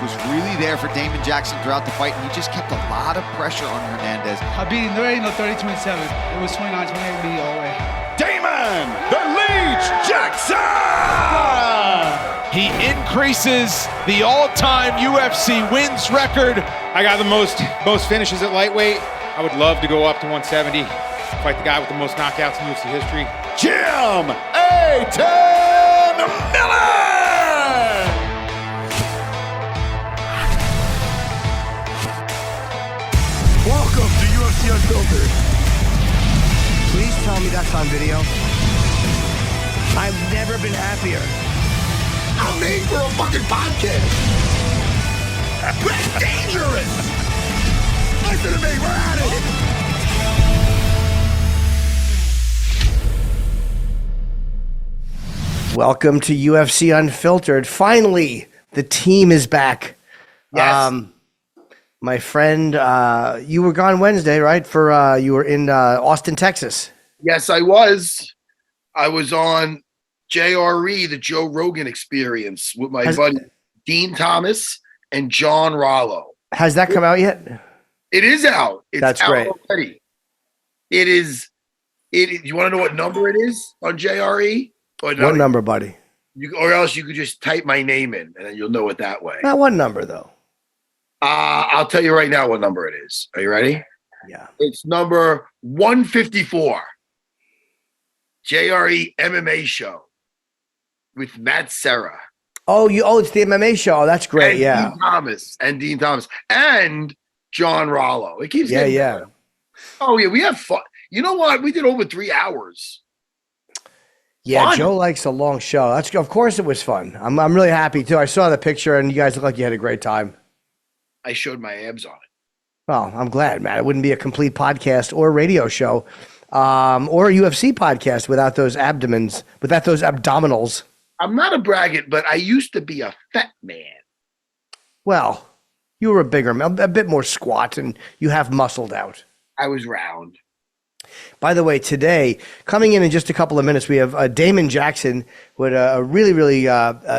was really there for Damon Jackson throughout the fight, and he just kept a lot of pressure on Hernandez. I beat him already, 30-27. It was 29-28 me all the way. Damon, the Leech Jackson! He increases the all-time UFC wins record. I got the most finishes at lightweight. I would love to go up to 170, fight the guy with the most knockouts in UFC history. Jim A-10 Miller! Welcome to UFC Unfiltered. Please tell me that's on video. I've never been happier. I'm made for a fucking podcast. That's dangerous. Listen to me, we're at it. Welcome to UFC Unfiltered. Finally, the team is back. Yes. My friend, you were gone Wednesday, right? You were in Austin, Texas. Yes, I was. I was on JRE, the Joe Rogan Experience, with my buddy Dean Thomas and John Rollo. Has that come out yet? It is out. It's That's out great. already. It is. You want to know what number it is on JRE? Or no, What number, buddy? or else you could just type my name in, and then you'll know it that way. Not one number, though. I'll tell you right now what number it is. Are you ready? Yeah. It's number 154. JRE MMA show with Matt Serra. Oh, it's the MMA show. Oh, that's great. And Yeah. Dean Thomas and John Rollo. It keeps getting better. Oh yeah, we have fun. You know what? We did over 3 hours. Yeah, Fun. Joe likes a long show. Of course it was fun. I'm really happy too. I saw the picture and you guys look like you had a great time. I showed my abs on it. Well, I'm glad, man. It wouldn't be a complete podcast or radio show, or a UFC podcast without those abdominals. I'm not a braggart, but I used to be a fat man. Well, you were a bigger man, a bit more squat, and you have muscled out. I was round. By the way, today, coming in just a couple of minutes, we have Damon Jackson with a really, really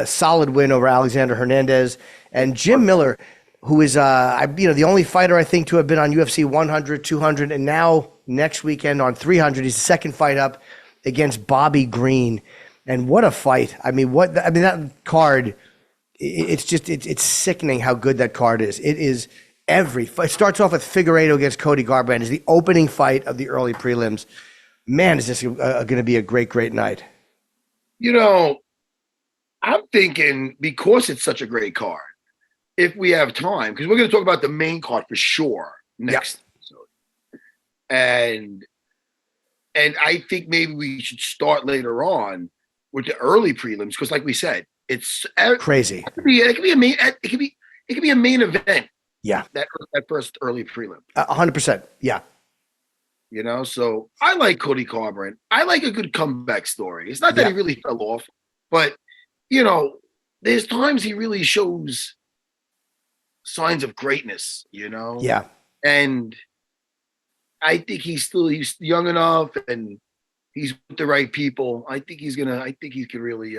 solid win over Alexander Hernandez, and Jim Miller, who is the only fighter I think to have been on UFC 100, 200, and now next weekend on 300. He's the second fight up against Bobby Green, and what a fight! That card. It's sickening how good that card is. It is every fight. It starts off with Figueiredo against Cody Garbrandt. Is the opening fight of the early prelims. Man, is this going to be a great, great night? You know, I'm thinking because it's such a great card, if we have time, because we're going to talk about the main card for sure next episode. And I think maybe we should start later on with the early prelims, because like we said, it's Crazy. It could be a main event. Yeah. That first early prelim. 100%. Yeah. You know, so I like Cody Garbrandt. I like a good comeback story. It's not that he really fell off, but you know, there's times he really shows signs of greatness, you know? Yeah. And I think he's young enough and he's with the right people. I think he could really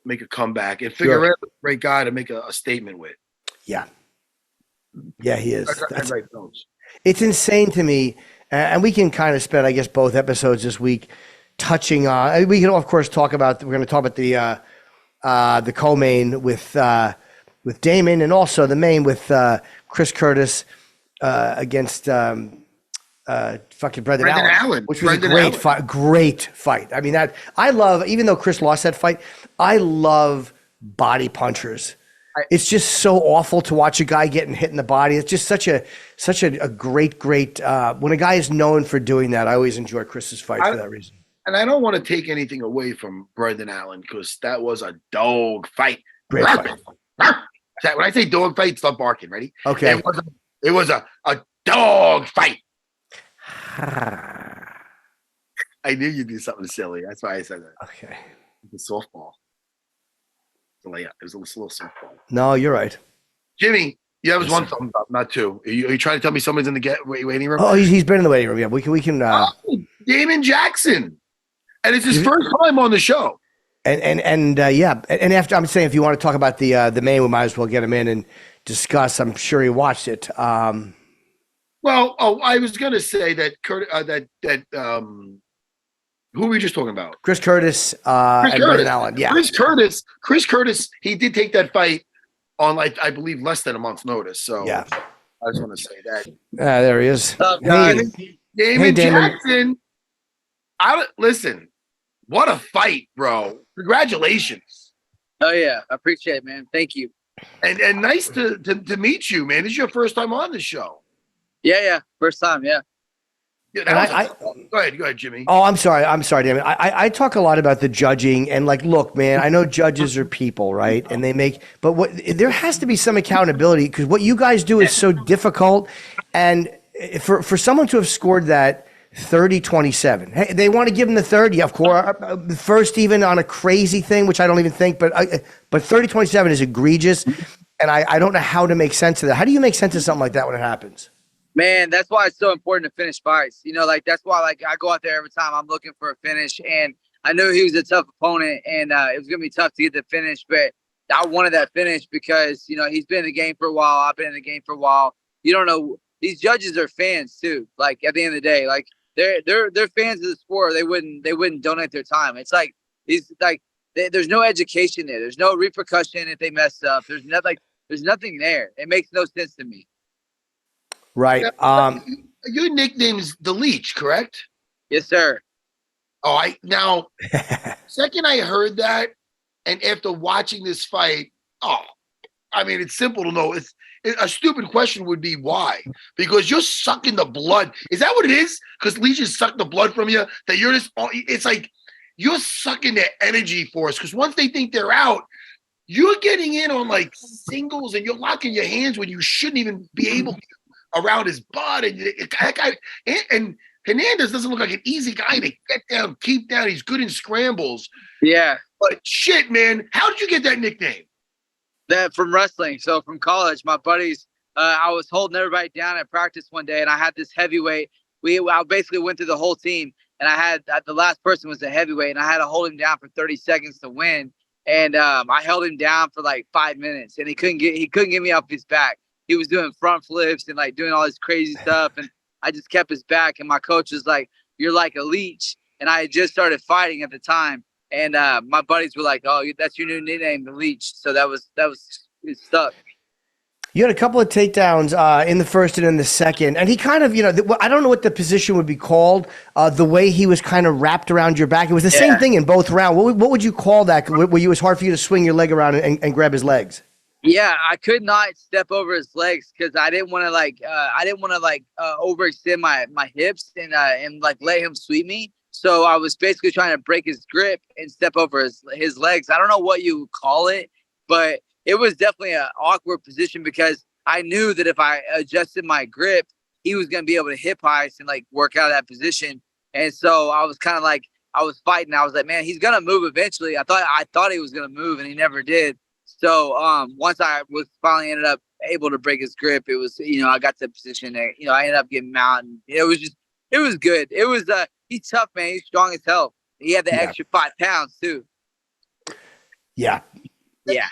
make a comeback. And Figueiredo's a great guy to make a statement with. Yeah. Yeah, he is. It's insane to me. And we can kind of spend, I guess, both episodes this week touching on, we can of course we're going to talk about the co-main with Damon, and also the main with Chris Curtis against fucking Brendan Allen, which was a great fight. I mean, that I love, even though Chris lost that fight, I love body punchers. It's just so awful to watch a guy getting hit in the body. It's just such a great when a guy is known for doing that. I always enjoy Chris's fight for that reason. And I don't want to take anything away from Brendan Allen, because that was a dog fight. Great fight. When I say dog fight, stop barking. Ready? Okay. It was a dog fight. I knew you'd do something silly. That's why I said that. Okay. The softball. The layup. It was a little softball. No, you're right. Jimmy, yeah, it was one thumbs up, not two. Are you trying to tell me someone's in the waiting room? Oh, he's been in the waiting room. Yeah, we can. Damon Jackson, and it's his first time on the show. And after I'm saying, if you want to talk about the main, we might as well get him in and discuss. I'm sure he watched it. Well, I was gonna say that who were we just talking about? Chris Curtis Chris and Curtis. Brendan Allen. Yeah, Chris Curtis. He did take that fight on, like, I believe, less than a month's notice. So yeah. I just want to say that. There he is. Damon Damon. Jackson. Listen. What a fight, bro! Congratulations. Oh yeah, I appreciate it, man. Thank you. And nice to meet you, man. This is your first time on the show. Yeah, first time. Yeah. Go ahead, Jimmy. Oh, I'm sorry, Damon. I talk a lot about the judging, and like, look, man, I know judges are people, right? And but there has to be some accountability, because what you guys do is so difficult, and for someone to have scored that 30-27, hey, they want to give him the third, yeah, of course, first even on a crazy thing, which I don't even think, but 30-27 is egregious, and I don't know how to make sense of that. How do you make sense of something like that when it happens? Man, that's why it's so important to finish fights. Like, that's why, like, I go out there every time I'm looking for a finish, and I knew he was a tough opponent, and it was going to be tough to get the finish, but I wanted that finish because, he's been in the game for a while. I've been in the game for a while. You don't know. These judges are fans too. Like, at the end of the day, like, they're fans of the sport. They wouldn't donate their time. It's like, there's no education there. There's no repercussion if they mess up. There's nothing there. It makes no sense to me. Right. Your nickname's The Leech, correct? Yes, sir. Second I heard that, and after watching this fight, it's simple to know. A stupid question would be why? Because you're sucking the blood. Is that what it is? Because leeches suck the blood from you, that you're just, it's like you're sucking their energy for us. Because once they think they're out, you're getting in on like singles, and you're locking your hands when you shouldn't even be able to, around his butt. And Hernandez doesn't look like an easy guy to get down, keep down. He's good in scrambles. Yeah. But shit, man, how did you get that nickname? That from wrestling. So from college, my buddies, I was holding everybody down at practice one day, and I had this heavyweight. I basically went through the whole team, and I had the last person was a heavyweight, and I had to hold him down for 30 seconds to win. And I held him down for like 5 minutes, and he couldn't get me off his back. He was doing front flips and like doing all this crazy stuff, and I just kept his back. And my coach was like, "You're like a leech." And I had just started fighting at the time, and my buddies were like, "Oh, that's your new nickname, the Leech." So it stuck. You had a couple of takedowns in the first and in the second, and he kind of, I don't know what the position would be called. The way he was kind of wrapped around your back, it was the same thing in both rounds. What would you call that? Where it was hard for you to swing your leg around and grab his legs? Yeah, I could not step over his legs because I didn't want to overextend my hips and like let him sweep me. So I was basically trying to break his grip and step over his legs. I don't know what you would call it, but it was definitely an awkward position because I knew that if I adjusted my grip, he was going to be able to hip heist and like work out of that position. And so I was kind of like, I was fighting. I was like, man, he's going to move eventually. I thought he was going to move, and he never did. So once I was finally ended up able to break his grip, it was, I got to the position that, I ended up getting mounted. It was good. It was, he's tough, man. He's strong as hell. He had the extra 5 pounds too. Yeah. Yeah.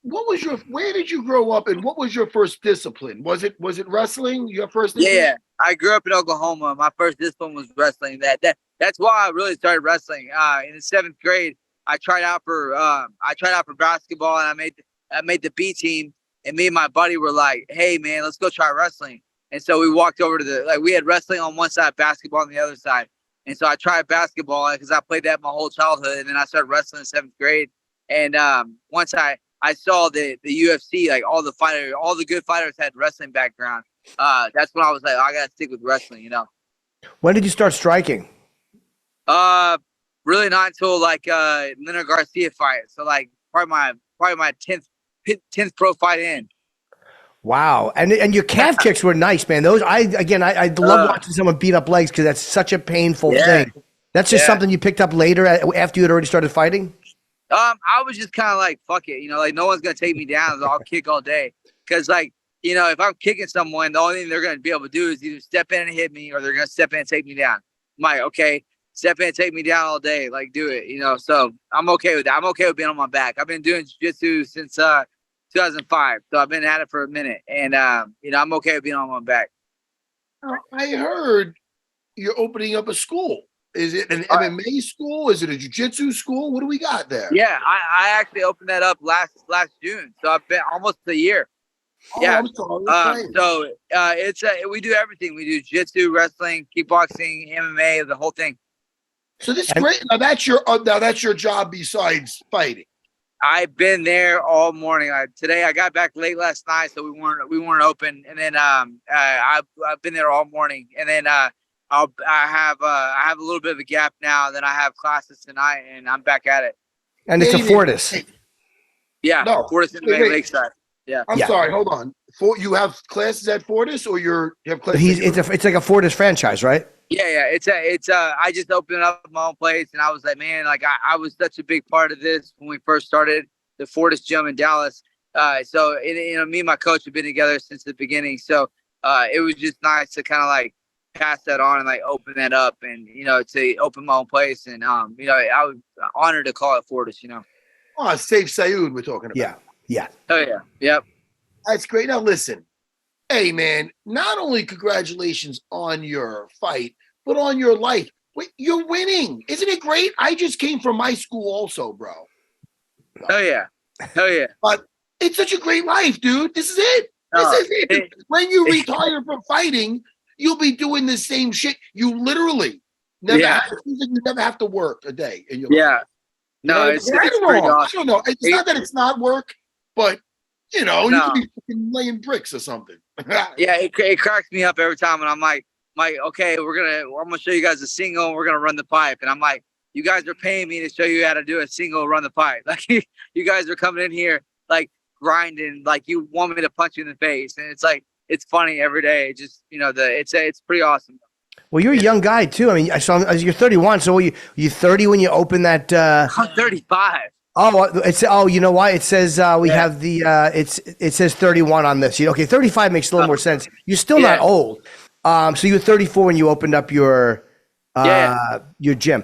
Where did you grow up, and what was your first discipline? Was it wrestling? Your first discipline? Yeah. I grew up in Oklahoma. My first discipline was wrestling. That's why I really started wrestling. In the 7th grade, I tried out for basketball, and I made the B team, and me and my buddy were like, "Hey man, let's go try wrestling." And so we walked over to we had wrestling on one side, basketball on the other side. And so I tried basketball because I played that my whole childhood, and then I started wrestling in 7th grade. And once I saw the UFC, like all the good fighters had wrestling background. That's when I was like, I gotta stick with wrestling, When did you start striking? Really not until like Leonard Garcia fight. So like probably my 10th pro fight in. Wow. And your calf kicks were nice, man. Those I love watching someone beat up legs because that's such a painful thing. That's just something you picked up later after you had already started fighting? I was just kind of like, fuck it, like no one's gonna take me down, so I'll kick all day. Cause like, if I'm kicking someone, the only thing they're gonna be able to do is either step in and hit me, or they're gonna step in and take me down. I'm like, okay. Step in, take me down all day, like do it, So I'm okay with that. I'm okay with being on my back. I've been doing jiu-jitsu since 2005, so I've been at it for a minute, and I'm okay with being on my back. I heard you're opening up a school. Is it an MMA school? Is it a jiu-jitsu school? What do we got there? Yeah, I actually opened that up last June, so I've been almost a year. Oh, Yeah. I'm sorry. It's we do everything. We do jiu-jitsu, wrestling, kickboxing, MMA, the whole thing. So this is great. Now that's your job besides fighting. I've been there all morning. Today I got back late last night, so we weren't open. And then I've been there all morning. And then I have a little bit of a gap now. Then I have classes tonight, and I'm back at it. And it's a Fortis. Yeah, no, Fortis in Lakeside. Yeah. I'm sorry. Hold on. You have classes at Fortis, or you have classes? It's like a Fortis franchise, right? Yeah. It's I just opened up my own place, and I was like, man, like I was such a big part of this when we first started the Fortis gym in Dallas. So me and my coach have been together since the beginning. So it was just nice to kind of like pass that on and like open that up, and to open my own place, and I was honored to call it Fortis. Oh, Safe Sayoud we're talking about. Yeah. Oh yeah. Yep. That's great. Now listen, hey man, not only congratulations on your fight, but on your life. Wait, you're winning. Isn't it great? I just came from my school also, bro. Oh yeah. But it's such a great life, dude. This is it. This is it. When you retire from fighting, you'll be doing the same shit. You literally never have to work a day in your life. No, it's pretty wrong. awesome. I don't know. It's not that it's not work, but you could be fucking laying bricks or something. Yeah, it cracks me up every time, and I'm like, okay, I'm gonna show you guys a single, and we're gonna run the pipe, and I'm like, you guys are paying me to show you how to do a single, run the pipe. Like you guys are coming in here like grinding, like you want me to punch you in the face, and it's like it's funny every day. Just it's pretty awesome. Well, you're a young guy too. I mean, I saw you're 31. So you 30 when you open that? I'm 35. Oh, you know why? It says we have the it says 31 on this. Okay, 35 makes a little more sense. You're still not old. So you were 34 when you opened up your gym,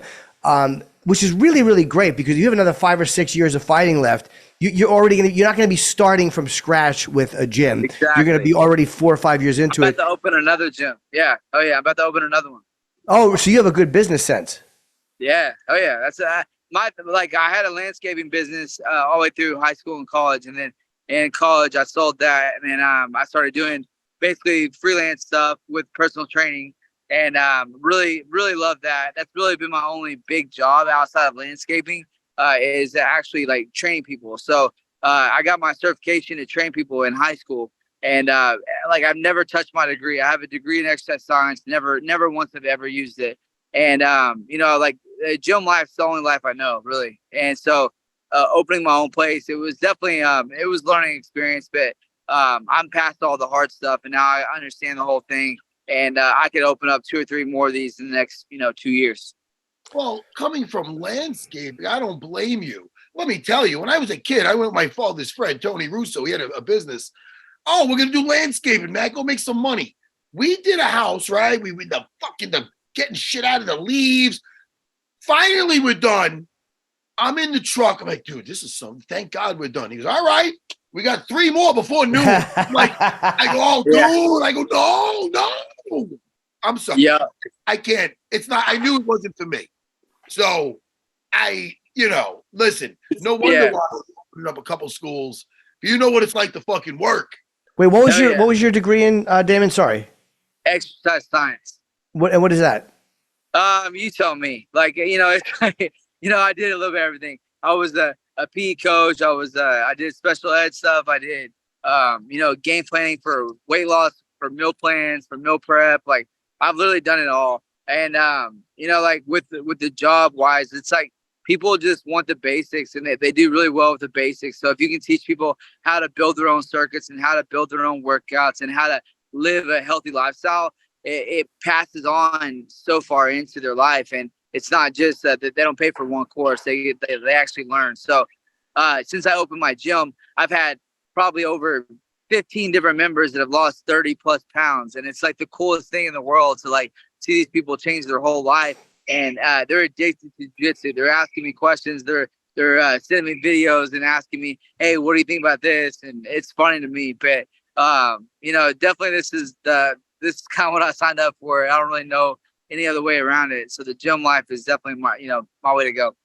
which is really, really great because you have another 5 or 6 years of fighting left. You're not going to be starting from scratch with a gym. Exactly. You're going to be already 4 or 5 years into it. I'm about to open another gym. Yeah. Oh yeah. I'm about to open another one. Oh, so you have a good business sense. Yeah. Oh yeah. That's I had a landscaping business all the way through high school and college, and then in college I sold that, and then I started doing basically freelance stuff with personal training, and really, really love that. That's really been my only big job outside of landscaping. Is actually like training people. So I got my certification to train people in high school, and I've never touched my degree. I have a degree in exercise science. Never once have ever used it. And gym life's the only life I know, really. And so opening my own place, it was definitely it was learning experience, but I'm past all the hard stuff, and now I understand the whole thing, and I could open up 2 or 3 more of these in the next 2 years. Well, coming from landscaping, I don't blame you. Let me tell you, when I was a kid, I went with my father's friend, Tony Russo. He had a business. Oh, we're going to do landscaping, man. Go make some money. We did a house, right? We the getting shit out of the leaves. Finally, we're done. I'm in the truck. I'm like, dude, this is something. Thank God we're done. He goes, all right. We got 3 more before noon. I'm like, I go, oh, dude. Yeah. I go, no. I'm sorry. Yeah. I can't. It's not. I knew it wasn't for me. So listen, no wonder why I opened up a couple schools. You know what it's like to fucking work. Wait, what was your degree in, Damon? Sorry. Exercise science. What is that? You tell me. It's like, I did a little bit of everything. I was a PE coach. I did special ed stuff. I did, game planning for weight loss, for meal plans, for meal prep. Like I've literally done it all. And, with the job wise, it's like people just want the basics, and they do really well with the basics. So if you can teach people how to build their own circuits and how to build their own workouts and how to live a healthy lifestyle, it passes on so far into their life. And it's not just that they don't pay for one course, they actually learn. So since I opened my gym, I've had probably over 15 different members that have lost 30 plus pounds. And it's like the coolest thing in the world to like see these people change their whole life and they're addicted to jiu-jitsu. They're asking me questions. They're sending me videos and asking me, hey, what do you think about this? And it's funny to me, but definitely this is kind of what I signed up for. I don't really know any other way around it. So the gym life is definitely my way to go.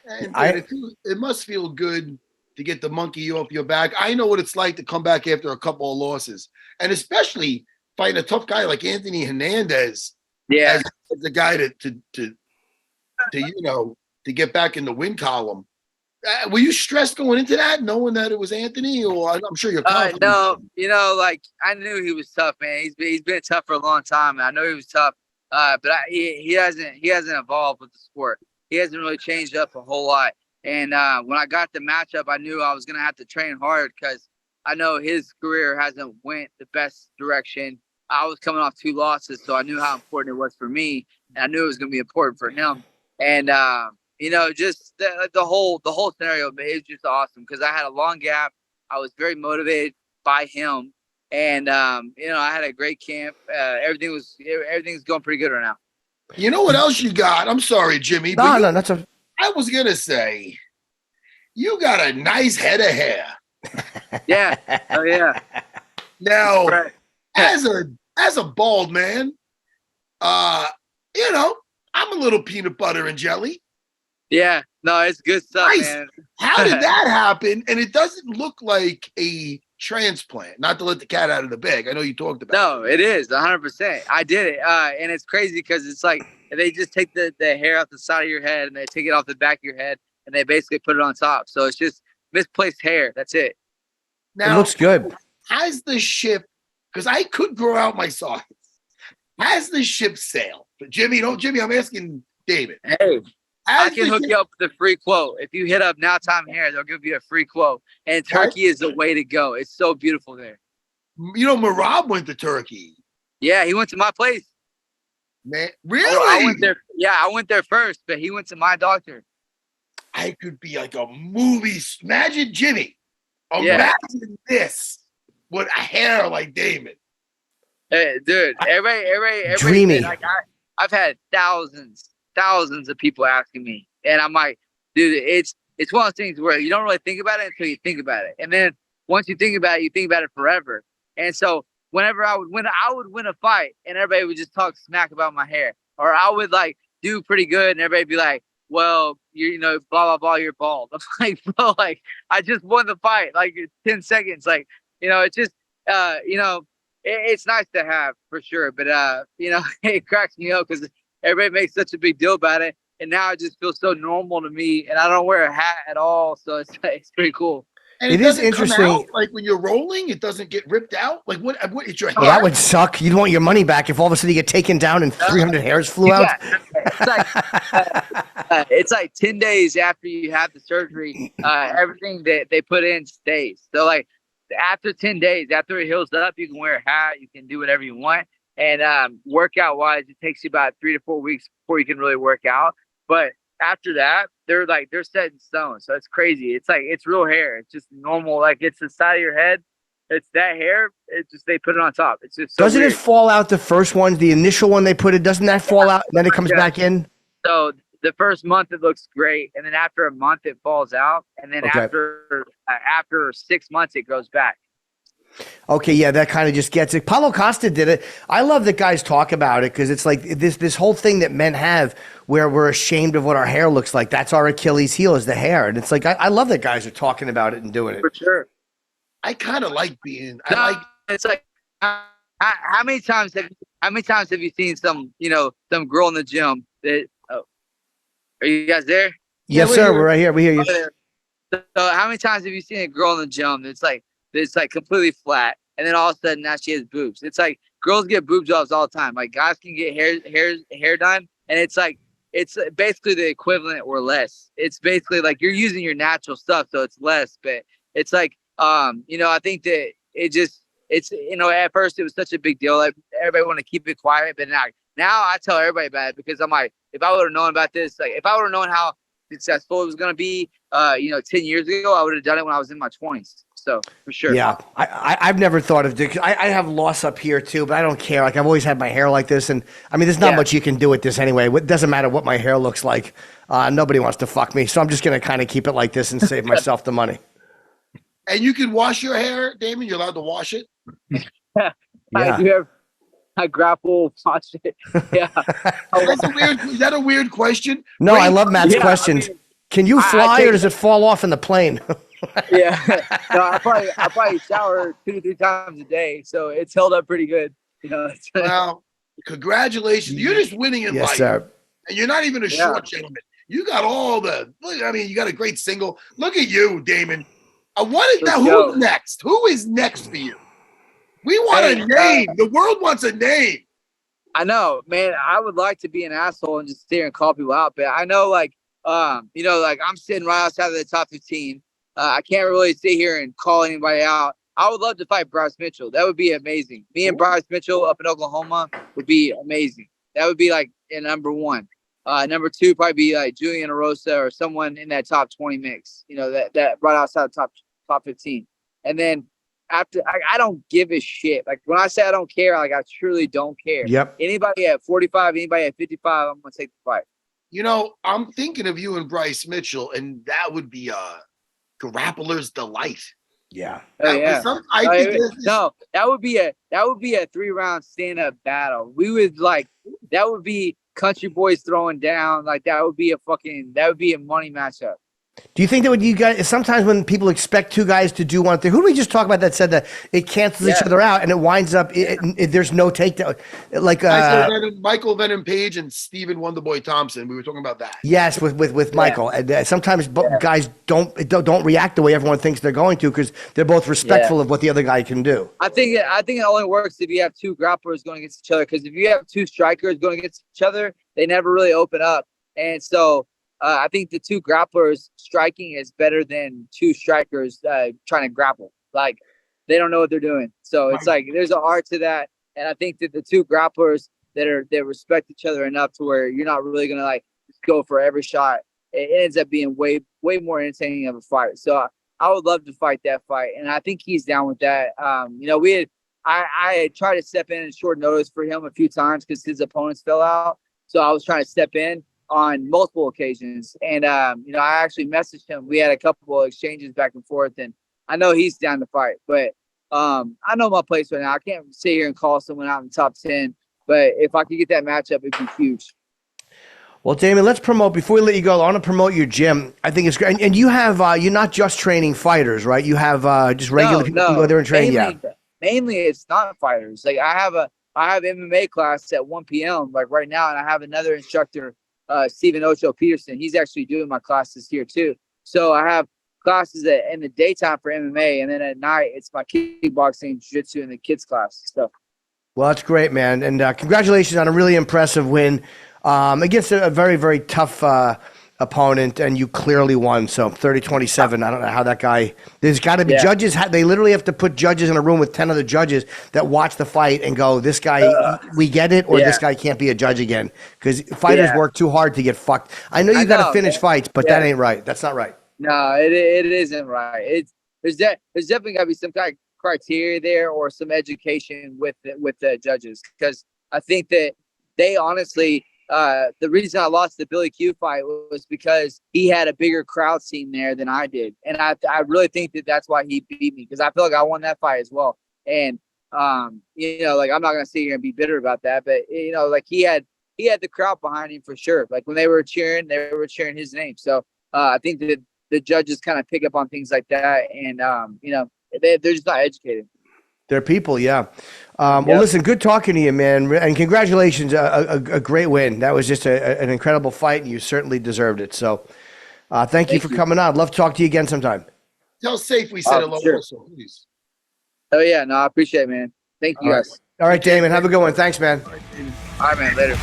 And it must feel good to get the monkey off your back. I know what it's like to come back after a couple of losses, and especially fighting a tough guy like Anthony Hernandez. Yeah, as the guy to get back in the win column. Were you stressed going into that, knowing that it was Anthony? Or I'm sure you're confident. No, I knew he was tough, man. He's been tough for a long time. I know he was tough, but he hasn't evolved with the sport. He hasn't really changed up a whole lot. And when I got the matchup, I knew I was gonna have to train hard because I know his career hasn't went the best direction. I was coming off 2 losses, so I knew how important it was for me, and I knew it was gonna be important for him. And just the whole scenario, it was just awesome because I had a long gap. I was very motivated by him, and I had a great camp. Everything's going pretty good right now. You know what else you got? I'm sorry, Jimmy. No, I was gonna say, you got a nice head of hair. Yeah. Oh yeah. Now, right. as a bald man, I'm a little peanut butter and jelly. Yeah, no, it's good stuff, Nice. man. How did that happen? And it doesn't look like a transplant. Not to let the cat out of the bag. I know you talked about No, it is 100%. I did it, and it's crazy because it's like they just take the hair off the side of your head and they take it off the back of your head and they basically put it on top. So it's just misplaced hair. That's it. Now, it looks good. Has the ship, because I could grow out my sides, has the ship sailed? But Jimmy, I'm asking David. Hey, I can hook you up with a free quote. If you hit up Now Time Hair, they'll give you a free quote. And Turkey is the way to go. It's so beautiful there. Marab went to Turkey. Yeah, he went to my place. Man, really? I went there. Yeah, I went there first, but he went to my doctor. I could be like a movie. Imagine Jimmy. Yeah. Imagine this with a hair like Damon. Hey, dude, everybody Dreamy. I've had thousands of people asking me, and I'm like, dude, it's one of those things where you don't really think about it until you think about it, and then once you think about it, you think about it forever. And so whenever I would win a fight, and everybody would just talk smack about my hair, or I would like do pretty good, and everybody would be like, well, blah blah blah, you're bald. I'm like, bro, like I just won the fight, like 10 seconds, like it's just it's nice to have for sure, but it cracks me up because everybody makes such a big deal about it, and now it just feels so normal to me, and I don't wear a hat at all, so it's pretty cool. And it is interesting. Out, like when you're rolling, it doesn't get ripped out. Like what? It's your hair. Well, that would suck. You'd want your money back if all of a sudden you get taken down and 300 hairs flew out. It's like 10 days after you have the surgery, everything that they put in stays. So like after 10 days, after it heals up, you can wear a hat, you can do whatever you want. And workout wise, it takes you about 3 to 4 weeks before you can really work out. But after that, they're set in stone. So it's crazy. It's like it's real hair. It's just normal. Like it's the side of your head. It's that hair. It's just they put it on top. It's just so doesn't weird. it fall out the first one, the initial one they put it? Doesn't that fall out and then it comes back in? So the first month it looks great, and then after a month it falls out, and then after 6 months it goes back. Okay, yeah, that kind of just gets it. Paulo Costa did it. I love that guys talk about it because it's like this whole thing that men have where we're ashamed of what our hair looks like. That's our Achilles heel is the hair. And it's like, I love that guys are talking about it and doing it. For sure. I kind of like being, it's like, how many times have you seen some girl in the gym that, are you guys there? Yes, sir. We're right here. We hear you. So how many times have you seen a girl in the gym that's like completely flat, and then all of a sudden now she has boobs? It's like girls get boob jobs all the time. Like guys can get hair done, and it's like it's basically the equivalent or less. It's basically like you're using your natural stuff, so it's less. But it's like I think that it's at first it was such a big deal. Like everybody want to keep it quiet, but now I tell everybody about it because I'm like, if I would have known about this, like if I would have known how successful it was going to be, 10 years ago, I would have done it when I was in my 20s. So for sure. Yeah, I've never thought of it. I have loss up here too, but I don't care. Like I've always had my hair like this, and I mean, there's not much you can do with this anyway. It doesn't matter what my hair looks like. Nobody wants to fuck me, so I'm just gonna kind of keep it like this and save myself the money. And you can wash your hair, Damon. You're allowed to wash it. Yeah. I grapple, wash it. Yeah. Is that a weird question? No, I love Matt's questions. Can you fly, or does it fall off in the plane? Yeah. No, I probably shower 2 to 3 times a day, so it's held up pretty good. You know. Well, congratulations. You're just winning in Yes, life. sir. And you're not even a short gentleman. You got all the look. I mean, you got a great single. Look at you, Damon. Who's next? Who is next for you? We want a name. The world wants a name. I know, man. I would like to be an asshole and just sit here and call people out, but I know, like, I'm sitting right outside of the top 15. I can't really sit here and call anybody out. I would love to fight Bryce Mitchell. That would be amazing. Me and Bryce Mitchell up in Oklahoma would be amazing. That would be like number 1. Number 2 probably be like Julian Arosa or someone in that top 20 mix. You know, that right outside the top 15. And then after, I don't give a shit. Like when I say I don't care, like I truly don't care. Yep. Anybody at 45, anybody at 55, I'm gonna take the fight. You know, I'm thinking of you and Bryce Mitchell, and that would be a grappler's delight. Yeah. Oh, yeah. That would be a 3-round stand-up battle. That would be country boys throwing down. Like that would be a money matchup. Do you think that when you guys, sometimes when people expect 2 guys to do one thing, who did we just talk about that said that it cancels each other out and it winds up, there's no takedown? Like Michael Venom Page and Stephen Wonderboy Thompson. We were talking about that. Yes, with Michael. And sometimes guys don't react the way everyone thinks they're going to because they're both respectful of what the other guy can do. I think it only works if you have 2 grapplers going against each other, because if you have 2 strikers going against each other, they never really open up. And so I think the 2 grapplers striking is better than 2 strikers trying to grapple. Like they don't know what they're doing. So it's like there's an art to that. And I think that the 2 grapplers that respect each other enough to where you're not really gonna like just go for every shot. It ends up being way more entertaining of a fight. So I would love to fight that fight, and I think he's down with that. I had tried to step in short notice for him a few times because his opponents fell out. So I was trying to step in on multiple occasions. And, I actually messaged him. We had a couple of exchanges back and forth, and I know he's down to fight. But I know my place right now. I can't sit here and call someone out in the top 10. But if I could get that matchup, it'd be huge. Well, Damon, let's promote, before we let you go, I want to promote your gym. I think it's great. And you have, you're not just training fighters, right? You have just regular people who go there and train. Mainly it's not fighters. Like I have MMA class at 1 p.m. like right now, and I have another instructor, Stephen Ocho Peterson. He's actually doing my classes here too. So I have classes in the daytime for MMA, and then at night it's my kickboxing, jiu-jitsu, and the kids class. So, well, that's great, man, and congratulations on a really impressive win against a very, very tough opponent, and you clearly won. So 30-27. I don't know how that guy. There's got to be judges. They literally have to put judges in a room with 10 other judges that watch the fight and go, "This guy, we get it," or "This guy can't be a judge again," because fighters work too hard to get fucked. I know you got to finish fights, but that ain't right. That's not right. No, it isn't right. There's definitely got to be some kind of criteria there or some education with the judges, because I think that they honestly. The reason I lost the Billy Q fight was because he had a bigger crowd scene there than I did. And I really think that that's why he beat me, because I feel like I won that fight as well. And, like I'm not going to sit here and be bitter about that, but like he had the crowd behind him for sure. Like when they were cheering his name. So I think that the judges kind of pick up on things like that. And, they're just not educated. They're people, yeah. Well, listen, good talking to you, man, and congratulations, a great win. That was just an incredible fight, and you certainly deserved it. So thank you for coming on. I'd love to talk to you again sometime. Tell Safe we said hello also, please. Oh, yeah. No, I appreciate it, man. Thank you, guys. All right, Damon. Have a good one. Thanks, man. All right, man. Later.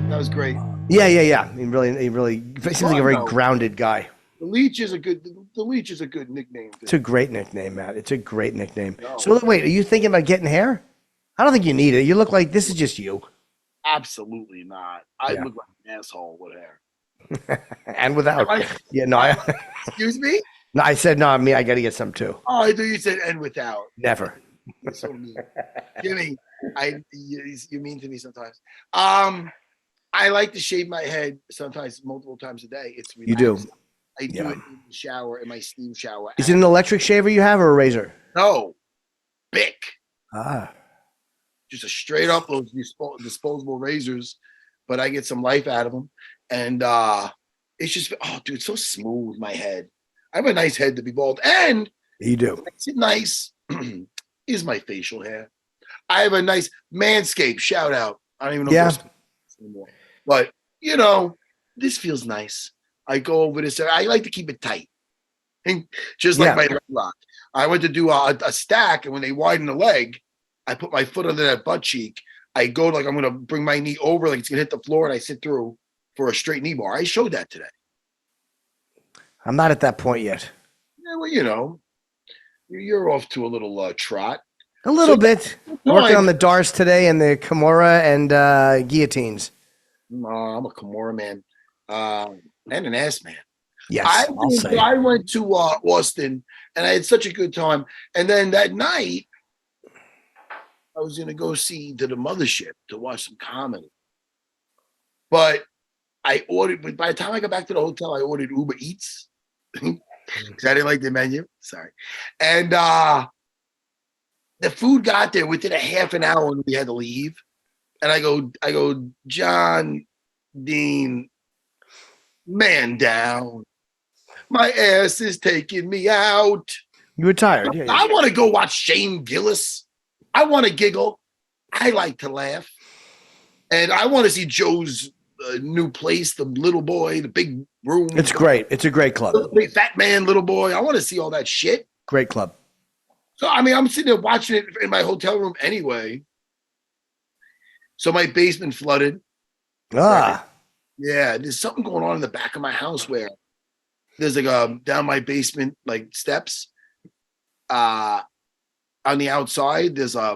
That was great. Yeah. He really seems like a very grounded guy. The Leech is a good nickname. It's a great nickname, Matt. It's a great nickname. No. So wait, are you thinking about getting hair? I don't think you need it. You look like this is just you. Absolutely not. I Yeah. look like an asshole with hair. And without. Am I- Yeah, no, Excuse me? no, I said no, me, I got to get some too. Oh, I thought you said and without. Never. You're so mean. Jimmy, you're mean to me sometimes. I like to shave my head sometimes multiple times a day. It's You do. relaxing. I do Yeah. it in the shower, in my steam shower. Is it an electric shaver you have or a razor? No. Bic. Ah. Just a straight up those disposable razors, but I get some life out of them. And it's just, oh, dude, it's so smooth, my head. I have a nice head to be bald. And You do. makes it nice is my facial hair. I have a nice Manscaped shout out. I don't even know Yeah. if there's anymore. But, you know, this feels nice. I go over this. I like to keep it tight. And just like Yeah. my leg lock. I went to do a stack, and when they widen the leg, I put my foot under that butt cheek. I go like I'm going to bring my knee over, like it's going to hit the floor, and I sit through for a straight knee bar. I showed that today. I'm not at that point yet. Yeah, well, you know, you're off to a little trot. A little bit. No, Working I- on the Dars today and the Kimura and guillotines. No, I'm a Kimura man and an ass man. Yes, I'll say. I went to Austin, and I had such a good time. And then that night, I was going to go see To the Mothership to watch some comedy. But but by the time I got back to the hotel, I ordered Uber Eats because I didn't like the menu. Sorry. And the food got there within a half an hour and we had to leave. And I go, John, Dean, man down. My ass is taking me out. You were tired. Yeah, I want to go watch Shane Gillis. I want to giggle. I like to laugh. And I want to see Joe's new place, the little boy, the big room. It's great. It's a great club. The big fat man, little boy. I want to see all that shit. Great club. So, I mean, I'm sitting there watching it in my hotel room anyway. So my basement flooded. Ah. Yeah, there's something going on in the back of my house where there's like down my basement, like steps. On the outside, there's a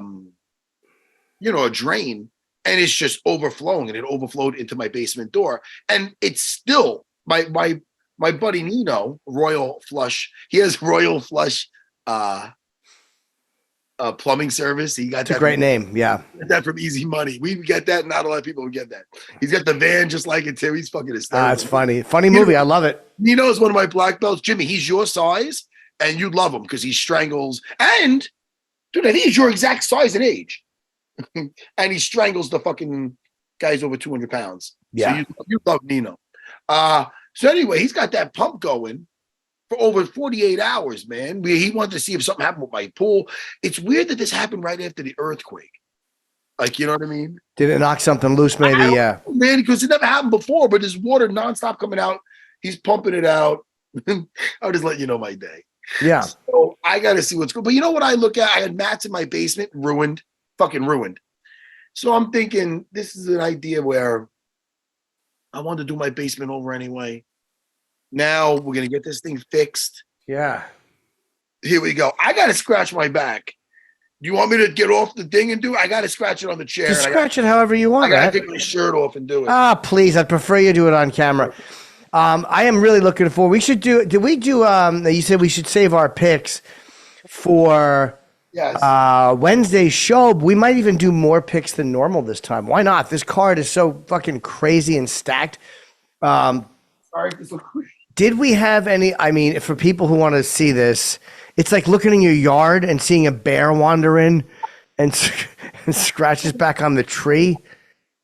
drain, and it's just overflowing, and it overflowed into my basement door. And it's still my buddy Nino, Royal Flush. He has Royal Flush plumbing service. He got It's a great name. Yeah. that from Easy Money. We get that. Not a lot of people would get that. He's got the van just like it too. He's fucking hysterical. That's funny. Funny movie. I love it. Nino's one of my black belts. Jimmy, he's your size, and you'd love him because he strangles. And, dude, I think he's your exact size and age. And he strangles the fucking guys over 200 pounds. Yeah. So you love Nino. So anyway, he's got that pump going for over 48 hours, man. He wanted to see if something happened with my pool. It's weird that this happened right after the earthquake. Like, you know what I mean? Did it knock something loose? Maybe. Yeah. Man, because it never happened before, but there's water nonstop coming out. He's pumping it out. I'll just let you know my day. Yeah. So I got to see what's good. But you know what I look at? I had mats in my basement, ruined, fucking ruined. So I'm thinking this is an idea where I want to do my basement over anyway. Now we're going to get this thing fixed. Yeah. Here we go. I got to scratch my back. Do you want me to get off the thing and do it? I got to scratch it on the chair. Just scratch it however you I want. got man. to take my shirt off and do it. Ah, please. I'd prefer you do it on camera. I am really looking for. We should do. Did we do? You said we should save our picks for Yes. Wednesday's show. We might even do more picks than normal this time. Why not? This card is so fucking crazy and stacked. Sorry for so Did we have any? I mean, for people who want to see this, it's like looking in your yard and seeing a bear wander in and scratches back on the tree.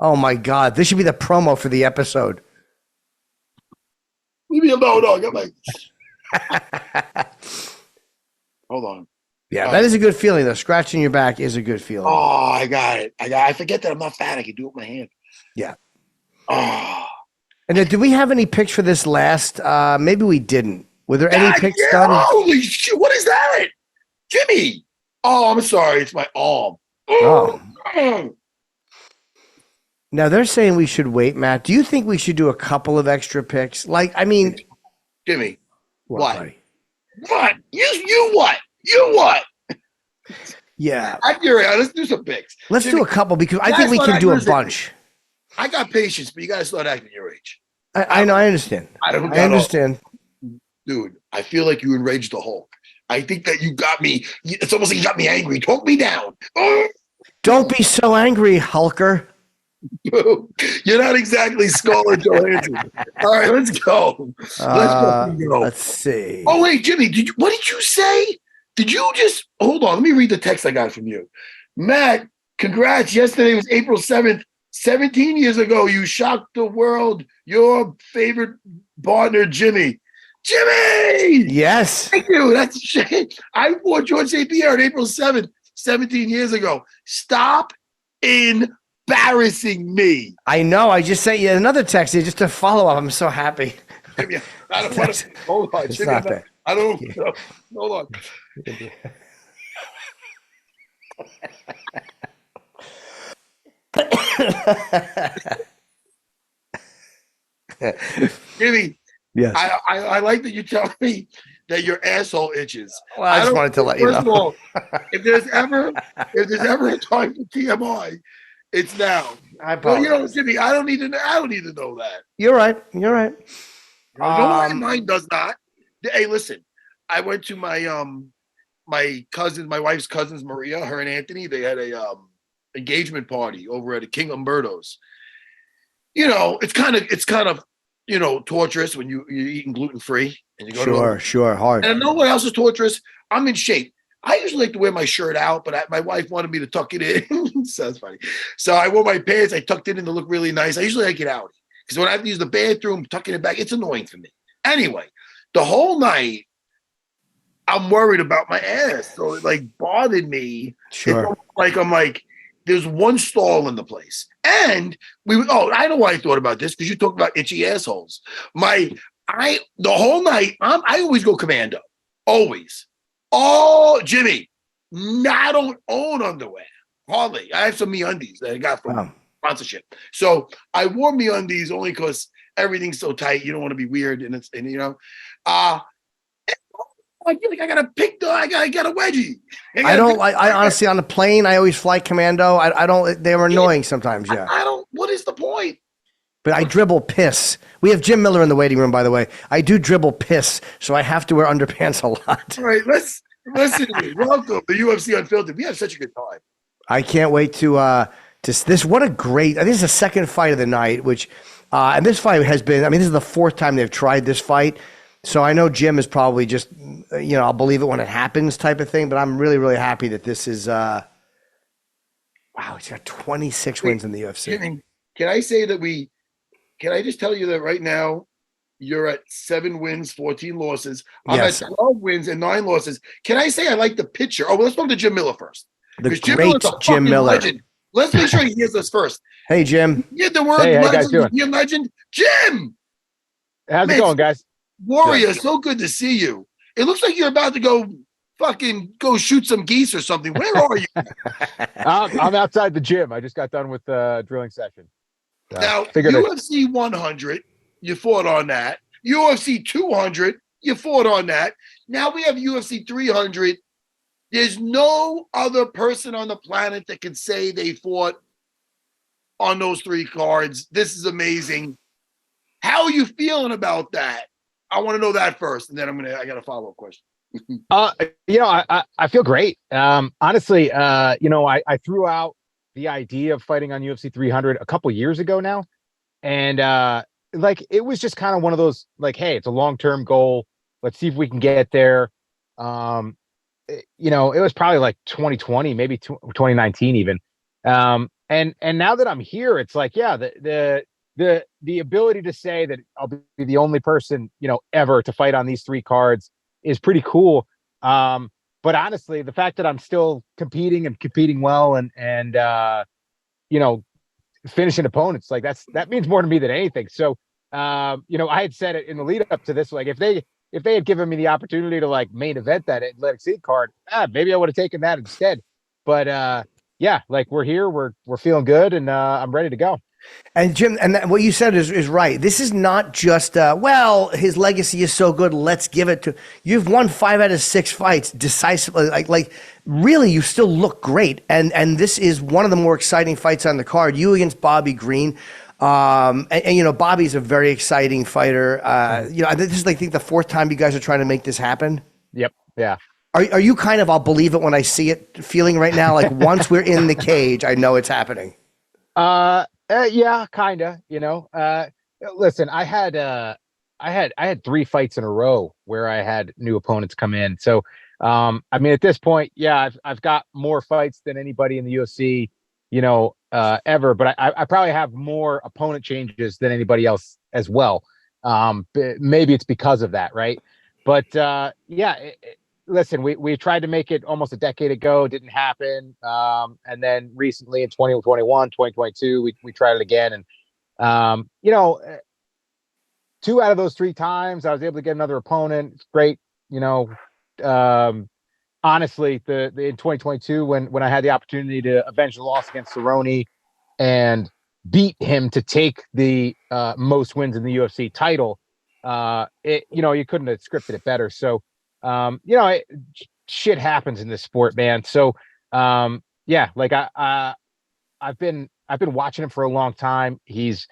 Oh my God! This should be the promo for the episode. Leave me alone. No, I got my. Hold on. Yeah, that is a good feeling, though. Scratching your back is a good feeling. Oh, I got it. I forget that I'm not fat. I can do it with my hand. Yeah. Oh. And then, did we have any picks for this last? Maybe we didn't. Were there any God, picks yeah, done? holy shit. What is that? Jimmy. Oh, I'm sorry. It's my arm. Oh. Oh. Now, they're saying we should wait, Matt. Do you think we should do a couple of extra picks? Like, I mean. Jimmy. What? Buddy? What? You what? You what? Yeah. I'm curious. Let's do some picks. Let's Jimmy, do a couple because I guys think we thought can I do a was a- bunch. I got patience, but you got to start acting your age. I know. I understand. I don't I understand. Dude, I feel like you enraged the Hulk. I think that you got me. It's almost like you got me angry. Talk me down. Oh, Don't be so angry, Hulker. you're not exactly Scarlett Johansson. All right, let's go. Let's go. Let's see. Oh wait, Jimmy, what did you say? Did you just hold on? Let me read the text I got from you. Matt, congrats. Yesterday was April 7th. 17 years ago, you shocked the world. Your favorite partner, Jimmy. Jimmy! Yes. Thank you. That's shit. I fought George St. Pierre on April 7th, 17 years ago. Stop embarrassing me. I know. I just sent you another text here just to follow up. I'm so happy. Jimmy, I don't want to. Hold on, It's Jimmy. not that. I don't. Hold on. Jimmy, Yes. I like that you tell me that your asshole itches. Well, I just wanted to let you First know. of all, if there's ever a time for TMI, it's now. I Well, apologize. Jimmy, I don't need to know that. You're right. You're right. You know why mine does not? Hey, listen, I went to my my wife's cousins, Maria, her and Anthony. They had a engagement party over at King Umberto's. It's kind of torturous when you're eating gluten free and you go Sure, hard. And I know what else is torturous. I'm in shape. I usually like to wear my shirt out, but my wife wanted me to tuck it in. So that's funny. So I wore my pants. I tucked it in to look really nice. I usually like it out because when I have to use the bathroom, tucking it back, it's annoying for me. Anyway, the whole night, I'm worried about my ass. So it bothered me. Sure. I'm like, there's one stall in the place. And I know why I thought about this because you talked about itchy assholes. The whole night, I always go commando. Always. Oh, Jimmy, I don't own underwear. Hardly. I have some MeUndies that I got from sponsorship. So I wore MeUndies only because everything's so tight. You don't want to be weird. I feel like I got a wedgie. I honestly, on the plane, I always fly commando. I don't, they were annoying sometimes. Yeah. I don't, what is the point? But I dribble piss. We have Jim Miller in the waiting room, by the way. I do dribble piss, so I have to wear underpants a lot. All right, listen to me. Welcome to UFC Unfiltered. We have such a good time. I can't wait to this. What a great, this is the second fight of the night, and this fight has been, this is the fourth time they've tried this fight. So I know Jim is probably just, I'll believe it when it happens type of thing, but I'm really, really happy that this is, wow, he's got 26 wins in the UFC. Jimmy, can I say that can I just tell you that right now you're at 7 wins, 14 losses. I'm at 12 wins and 9 losses. Can I say I like the pitcher? Oh, well, let's talk to Jim Miller first. The great Jim Miller. Legend. Let's make sure he hears us first. Hey, Jim. Yeah, the word hey, how you guys doing? legend. Jim! How's it going, guys? Warrior, so good to see you. It looks like you're about to go shoot some geese or something. Where are you? I'm outside the gym. I just got done with the drilling session. Now, UFC 100, you fought on that. UFC 200, you fought on that. Now we have UFC 300. There's no other person on the planet that can say they fought on those 3 cards. This is amazing. How are you feeling about that? I want to know that first, and then I got a follow-up question. I feel great. Honestly, I threw out the idea of fighting on UFC 300 a couple years ago now. And it was just kind of one of those, hey, it's a long-term goal. Let's see if we can get there. It was probably 2020, maybe 2019 even. And now that I'm here, it's the ability to say that I'll be the only person, ever to fight on these 3 cards is pretty cool. But honestly, the fact that I'm still competing well and finishing opponents, that means more to me than anything. So, I had said it in the lead up to this, if they had given me the opportunity to main event that Atlantic City card, maybe I would have taken that instead. But we're here, we're feeling good, and I'm ready to go. And Jim, what you said is right. This is not just, well, his legacy is so good, let's give it to. You've won 5 out of 6 fights decisively. Like really, you still look great. And this is one of the more exciting fights on the card. You against Bobby Green. And Bobby's a very exciting fighter. This is, I think, the 4th time you guys are trying to make this happen. Yep. Yeah. Are you kind of, I'll believe it when I see it feeling right now? Like once we're in the cage, I know it's happening. Yeah, kind of, listen, I had 3 fights in a row where I had new opponents come in. So, at this point, yeah, I've got more fights than anybody in the UFC, ever, but I probably have more opponent changes than anybody else as well. Maybe it's because of that. Right. But, listen, we tried to make it almost a decade ago. It didn't happen. And then recently in 2021, 2022, we tried it again. And, 2 out of those 3 times I was able to get another opponent. It's great. Honestly, in 2022, when I had the opportunity to avenge the loss against Cerrone and beat him to take the most wins in the UFC title, you couldn't have scripted it better. So, shit happens in this sport, man. So, I've been watching him for a long time. He's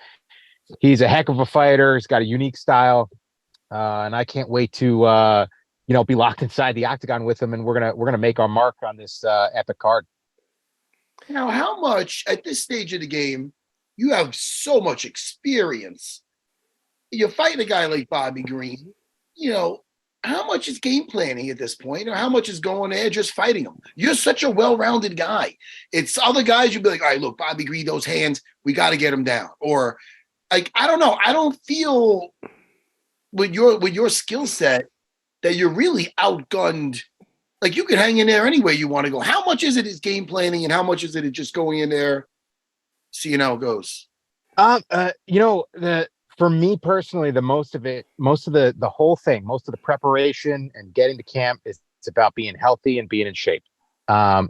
a heck of a fighter. He's got a unique style. And I can't wait to, be locked inside the octagon with him. And we're going to make our mark on this epic card. Now, how much at this stage of the game, you have so much experience. You're fighting a guy like Bobby Green, how much is game planning at this point, or how much is going there just fighting him? You're such a well-rounded guy. It's other guys you'd be like, all right, look, Bobby Green, those hands, we got to get him down. Or like, I don't know. I don't feel with your skill set that you're really outgunned. Like you can hang in there any way you want to go. How much is it is game planning, and how much is it just going in there, seeing how it goes? For me personally, most of the whole thing, most of the preparation and getting to camp it's about being healthy and being in shape. I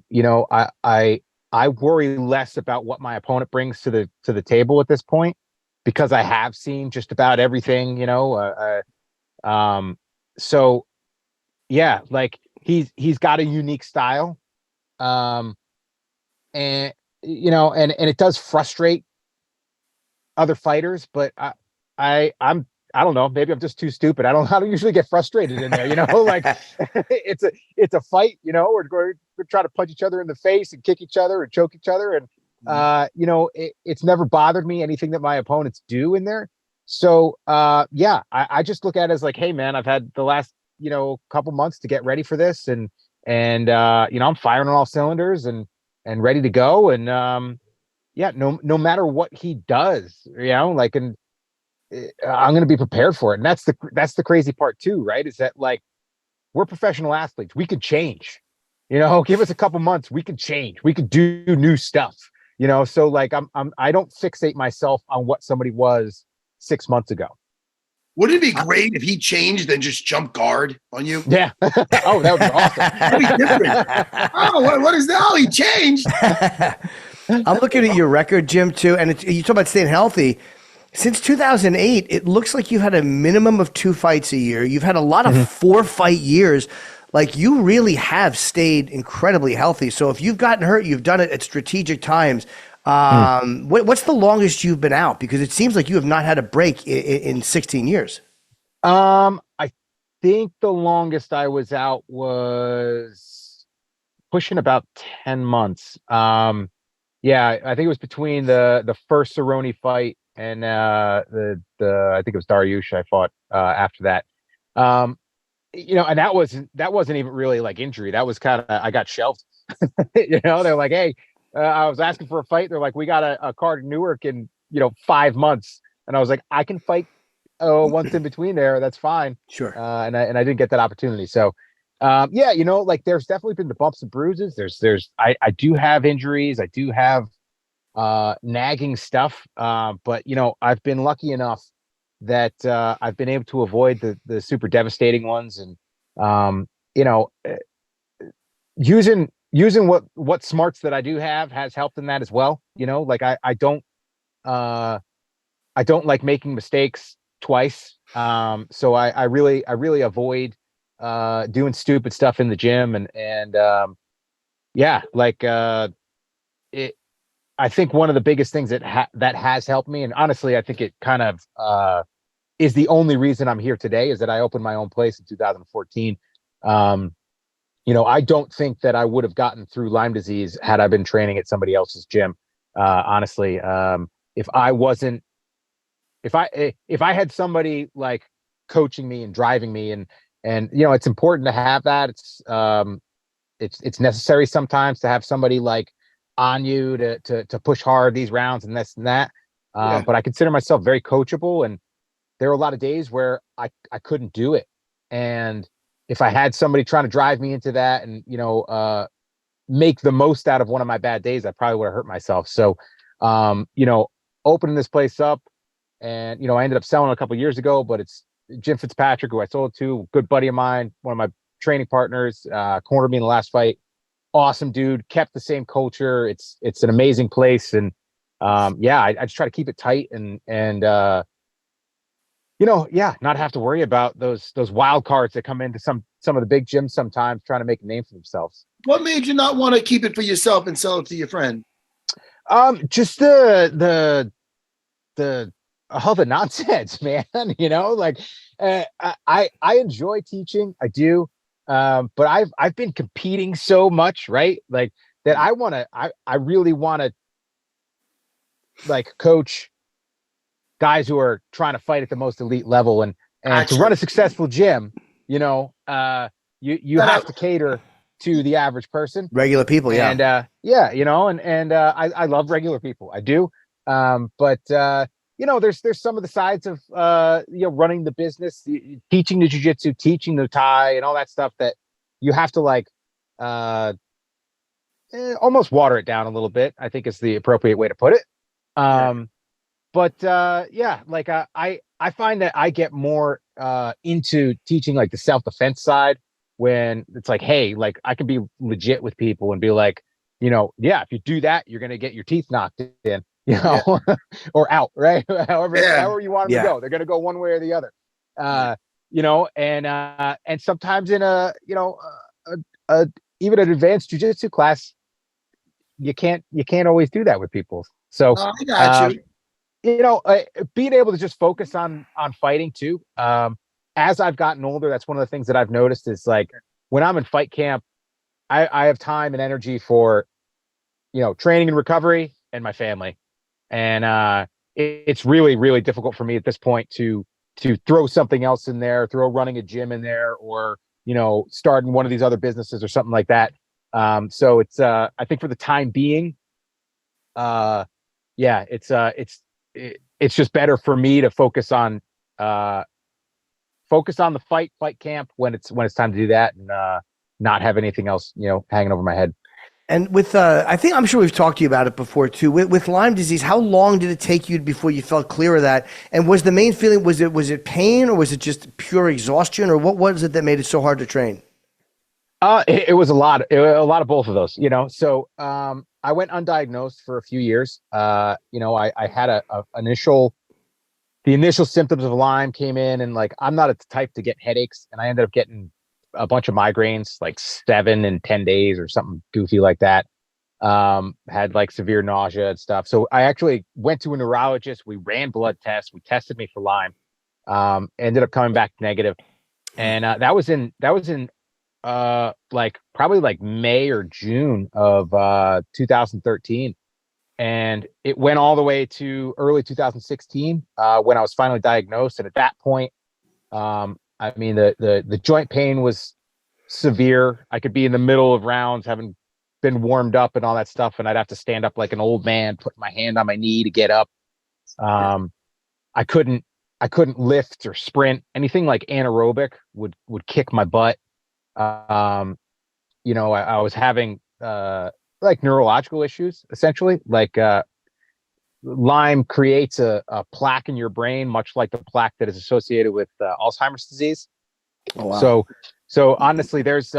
worry less about what my opponent brings to the table at this point, because I have seen just about everything, so yeah, like he's got a unique style. And it does frustrate other fighters, but I don't know. Maybe I'm just too stupid. I don't usually get frustrated in there. Like it's a fight. We're trying to punch each other in the face and kick each other and choke each other, and it's never bothered me anything that my opponents do in there. So I just look at it as like, hey man, I've had the last couple months to get ready for this, and I'm firing on all cylinders and ready to go, and no matter what he does, and I'm going to be prepared for it. And that's the crazy part too, right? Is that like, we're professional athletes. We could change, give us a couple months. We could change. We could do new stuff, so like, I don't fixate myself on what somebody was 6 months ago. Wouldn't it be great if he changed and just jump guard on you? Yeah. Oh, that would be awesome. That'd be different. Oh, what is that? Oh, he changed. I'm looking at your record, Jim, too. And you talk about staying healthy. Since 2008, it looks like you've had a minimum of 2 fights a year. You've had a lot of 4-fight years. Like, you really have stayed incredibly healthy. So if you've gotten hurt, you've done it at strategic times. What's the longest you've been out? Because it seems like you have not had a break in 16 years. I think the longest I was out was pushing about 10 months. I think it was between the first Cerrone fight and I think it was Dariush I fought after that. And that wasn't even really like injury. That was kind of, I got shelved. They're like, hey, I was asking for a fight. They're like, we got a card in Newark in 5 months, and I was like, I can fight once in between there. That's fine. Sure. And I didn't get that opportunity. So like there's definitely been the bumps and bruises. I do have injuries. I do have nagging stuff. But I've been lucky enough that I've been able to avoid the super devastating ones, and using what smarts that I do have has helped in that as well. Like I don't don't like making mistakes twice. So I really avoid doing stupid stuff in the gym, and I think one of the biggest things that has helped me, and honestly, I think it kind of is the only reason I'm here today, is that I opened my own place in 2014. I don't think that I would have gotten through Lyme disease had I been training at somebody else's gym. Honestly, if I had somebody like coaching me and driving me, and it's important to have that. It's necessary sometimes to have somebody like on you to push hard these rounds and this and that. But I consider myself very coachable, and there were a lot of days where I couldn't do it. And if I had somebody trying to drive me into that and, make the most out of one of my bad days, I probably would have hurt myself. So, opening this place up, and, I ended up selling a couple of years ago, but it's Jim Fitzpatrick, who I sold to, good buddy of mine, one of my training partners, cornered me in the last fight. Awesome dude, kept the same culture. It's an amazing place. And, I just try to keep it tight and not have to worry about those wild cards that come into some of the big gyms sometimes trying to make a name for themselves. What made you not want to keep it for yourself and sell it to your friend? Just the all the nonsense, man. I enjoy teaching. I do. But I've been competing so much, right? Like that I really want to like coach guys who are trying to fight at the most elite level, and to run a successful gym, you have to cater to the average person, regular people. Yeah. And I love regular people. I do. But there's some of the sides of, running the business, teaching the jiu-jitsu, teaching the Thai and all that stuff that you have to like, almost water it down a little bit, I think is the appropriate way to put it. I find that I get more into teaching like the self-defense side when it's like, hey, like I can be legit with people and be like, if you do that, you're going to get your teeth knocked in, or out, right? However you want them to go, they're going to go one way or the other. And sometimes in even an advanced jiu-jitsu class, you can't always do that with people. So I got you. Being able to just focus on fighting too. As I've gotten older, that's one of the things that I've noticed is like when I'm in fight camp, I have time and energy for, training and recovery and my family. And it's really, really difficult for me at this point to throw something else in there, throw running a gym in there, or, starting one of these other businesses or something like that. So it's, I think for the time being, it's just better for me to focus on the fight camp when it's time to do that, and not have anything else, hanging over my head. And with, I'm sure we've talked to you about it before too. With Lyme disease, how long did it take you before you felt clear of that? And was the main feeling, was it pain, or was it just pure exhaustion, or what was it that made it so hard to train? It was a lot of both of those, So I went undiagnosed for a few years. I had the initial symptoms of Lyme came in, and like I'm not a type to get headaches, and I ended up getting a bunch of migraines, like 7 and 10 days or something goofy like that. Had like severe nausea and stuff. So I actually went to a neurologist. We ran blood tests. We tested me for Lyme. Ended up coming back negative. And that was in probably like May or June of 2013. And it went all the way to early 2016 when I was finally diagnosed. And at that point, the joint pain was severe. I could be in the middle of rounds, having been warmed up and all that stuff, and I'd have to stand up like an old man, put my hand on my knee to get up. I couldn't lift or sprint. Anything like anaerobic would kick my butt. I was having like neurological issues, essentially. Like Lyme creates a plaque in your brain, much like the plaque that is associated with Alzheimer's disease. Oh, wow. So honestly, there's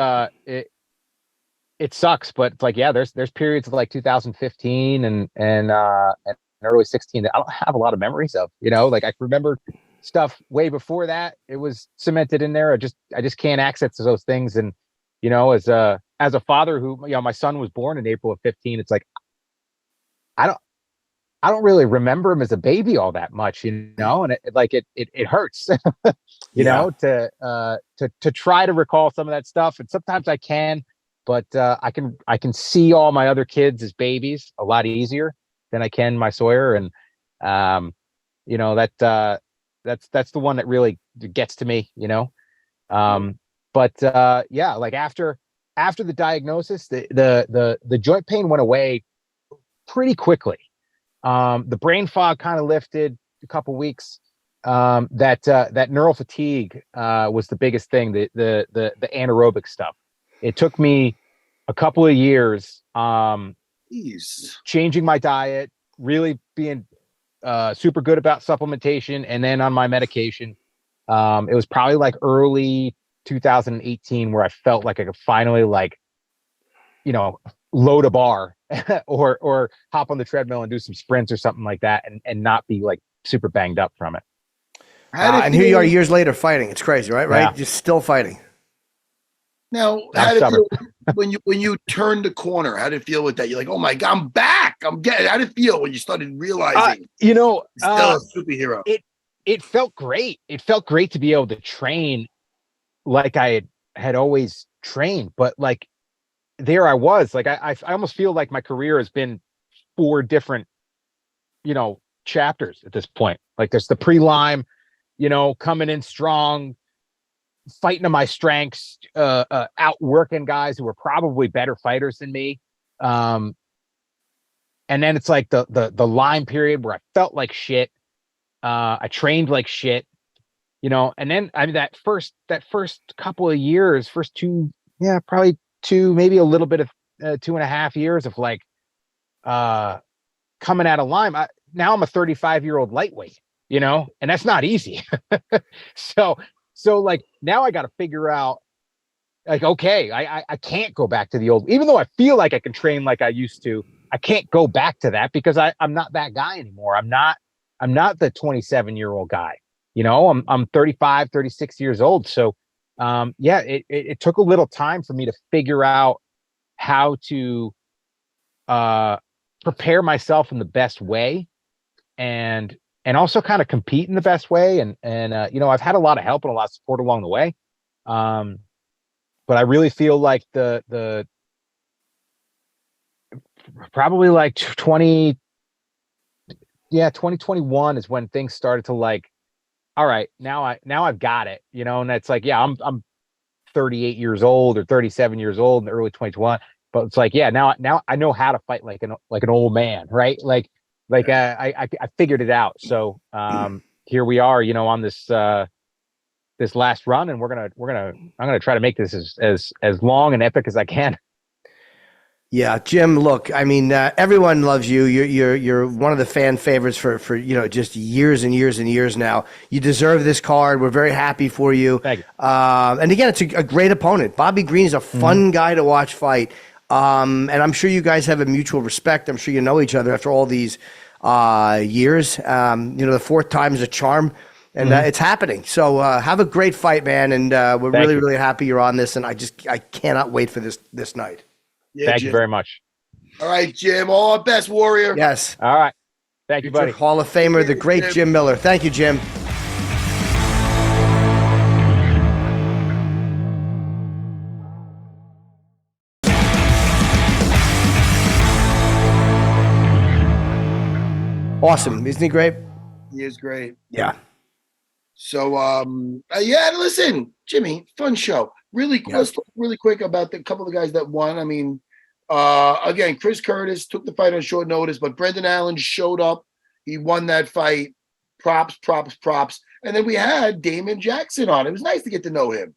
it sucks, but it's like, there's periods of like 2015 and early 16 that I don't have a lot of memories of. Like I remember stuff way before that. It was cemented in there. I just can't access those things. And as a father who, my son was born in April of 15, it's like I don't really remember him as a baby all that much, and it hurts, to try to recall some of that stuff. And sometimes I can, but I can see all my other kids as babies a lot easier than I can my Sawyer. And that's the one that really gets to me, But like after the diagnosis, the joint pain went away pretty quickly. The brain fog kind of lifted a couple weeks. That neural fatigue was the biggest thing. The anaerobic stuff. It took me a couple of years changing my diet, really being super good about supplementation, and then on my medication. It was probably like early 2018 where I felt like I could finally load a bar or hop on the treadmill and do some sprints or something like that, and not be like super banged up from it. And here you are years later fighting. It's crazy, right? Yeah. Right? Just still fighting. Now, how did it feel when you turned the corner? How did it feel with that? You're like, oh my God, I'm back. How did it feel when you started realizing still a superhero? It felt great. It felt great to be able to train like I had always trained, but like there I was, like I almost feel like my career has been 4 different, chapters at this point. Like there's the pre-Lyme, coming in strong, fighting to my strengths, outworking guys who were probably better fighters than me. And then it's like the Lyme period where I felt like shit. I trained like shit, and then that first couple of years, first 2, probably 2, maybe a little bit of 2.5 years of like coming out of Lyme. Now I'm a 35-year-old lightweight, and that's not easy. So like now I got to figure out like, okay, I can't go back to the old, even though I feel like I can train like I used to. I can't go back to that because I'm not that guy anymore. I'm not the 27-year-old guy. I'm 35, 36 years old. So it took a little time for me to figure out how to prepare myself in the best way and also kind of compete in the best way. And I've had a lot of help and a lot of support along the way. But I really feel like the probably like 2021 is when things started to like, all right, now I've got it, and that's like, I'm 38 years old or 37 years old in the early 2021, but it's like, now I know how to fight like an old man, right? Like I figured it out. So here we are, on this last run, and I'm gonna try to make this as long and epic as I can. Yeah, Jim, look, I mean, everyone loves you. You're one of the fan favorites for just years and years and years now. You deserve this card. We're very happy for you. Thank you. And again, it's a great opponent. Bobby Green is a fun guy to watch fight. And I'm sure you guys have a mutual respect. I'm sure you know each other after all these years. The 4th time is a charm, and it's happening. So have a great fight, man. And we're really happy you're on this. And I cannot wait for this night. Yeah, Thank Jim. you very much. All right, Jim. All our best, Warrior. Yes. All right. Thank you, buddy. Hall of Famer, the great Jim Miller. Thank you, Jim. Awesome. Isn't he great? He is great. Yeah. So, listen, Jimmy, fun show. Really, let's talk really quick about the couple of guys that won. I mean, again, Chris Curtis took the fight on short notice, but Brendan Allen showed up. He won that fight. Props. And then we had Damon Jackson on. It was nice to get to know him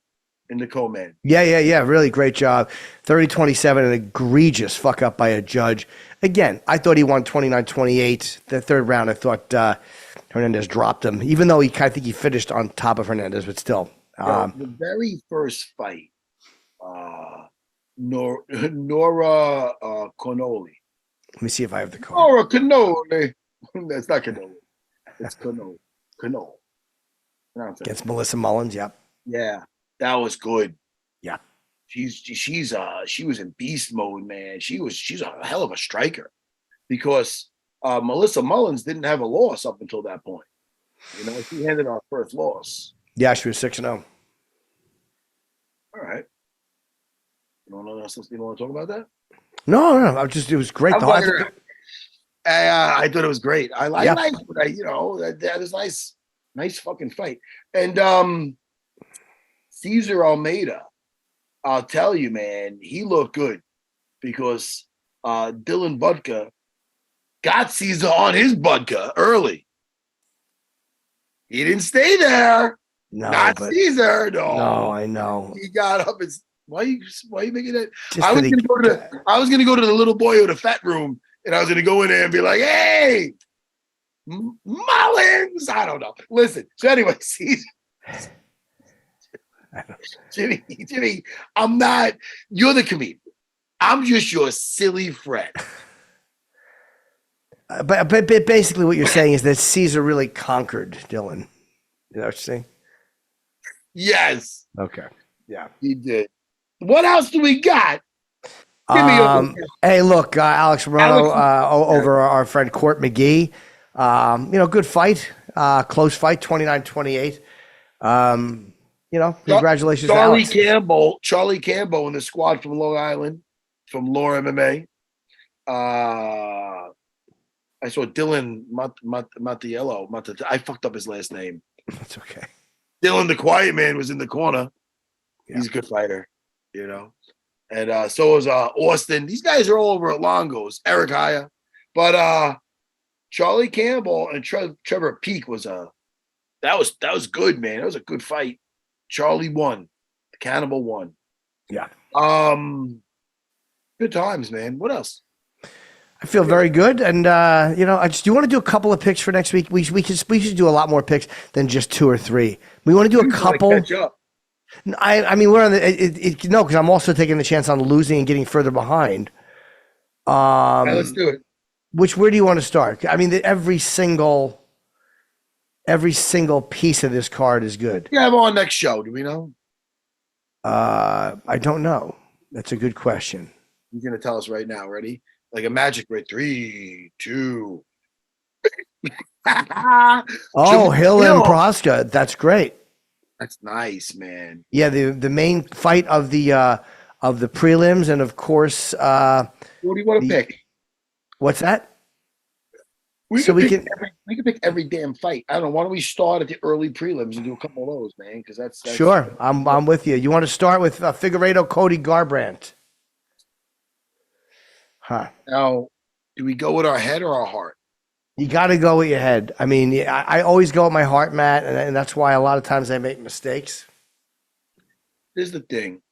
in the co-main. Yeah. Really great job. 30-27, an egregious fuck up by a judge. Again, I thought he won 29-28. The 3rd round, I thought Hernandez dropped him, even though I think he finished on top of Hernandez, but still. The very first fight, Nora Connolly. Let me see if I have the card. Nora Connolly. That's not Canelo. It's Canelo. Canelo. Against Melissa Mullins, yep. Yeah, that was good. Yeah. She was in beast mode, man. She's a hell of a striker because Melissa Mullins didn't have a loss up until that point. You know, she handed our first loss. Yeah, she was 6-0. All right. You don't want to talk about that? No. It was great. I thought it was great. I like that is nice fucking fight. And Cesar Almeida, I'll tell you, man, he looked good because Dylan Budka got Cesar on his Budka early. He didn't stay there. No, Not Cesar. No, I know. He got up and why you making that? Just I was gonna go to the little boy with the fat room, and I was gonna go in there and be like, "Hey, Mullins." I don't know. Listen. So anyway, Cesar. Jimmy, I'm not. You're the comedian. I'm just your silly friend. But basically, what you're saying is that Caesar really conquered Dylan. You know what you're saying? Yes. Okay. Yeah. He did. What else do we got? Hey, look, Alex Romano over our friend Court McGee. Good fight. Close fight, 29-28. Congratulations to Alex. Charlie Campbell in the squad from Long Island, from Lore MMA. I saw Dylan Mattiello. I fucked up his last name. That's okay. Dylan the Quiet Man was in the corner. Yeah. He's a good fighter, you know. And so was Austin. These guys are all over at Longo's. Eric Haya. But Charlie Campbell and Trevor Peak was that was good, man. That was a good fight. Charlie won. The Cannibal won. Yeah. Good times, man. What else? I feel very good, and do you want to do a couple of picks for next week? We should do a lot more picks than just 2 or 3. We want to do a couple. Catch up. I mean, we're on because I'm also taking the chance on losing and getting further behind. Let's do it. Where do you want to start? I mean, every single piece of this card is good. Yeah, I'm on next show. Do we know? I don't know. That's a good question. He's gonna tell us right now. Ready? Like a magic, right? 3, 2. Hill and Proska. That's great. That's nice, man. Yeah, the main fight of the prelims, and of course, what do you want to pick? What's that? We can pick every damn fight. I don't know. Why don't we start at the early prelims and do a couple of those, man? Because that's sure. I'm with you. You want to start with Figueiredo, Cody Garbrandt? Huh. Now, do we go with our head or our heart? You got to go with your head. I mean, I always go with my heart, Matt, and that's why a lot of times I make mistakes. Here's the thing.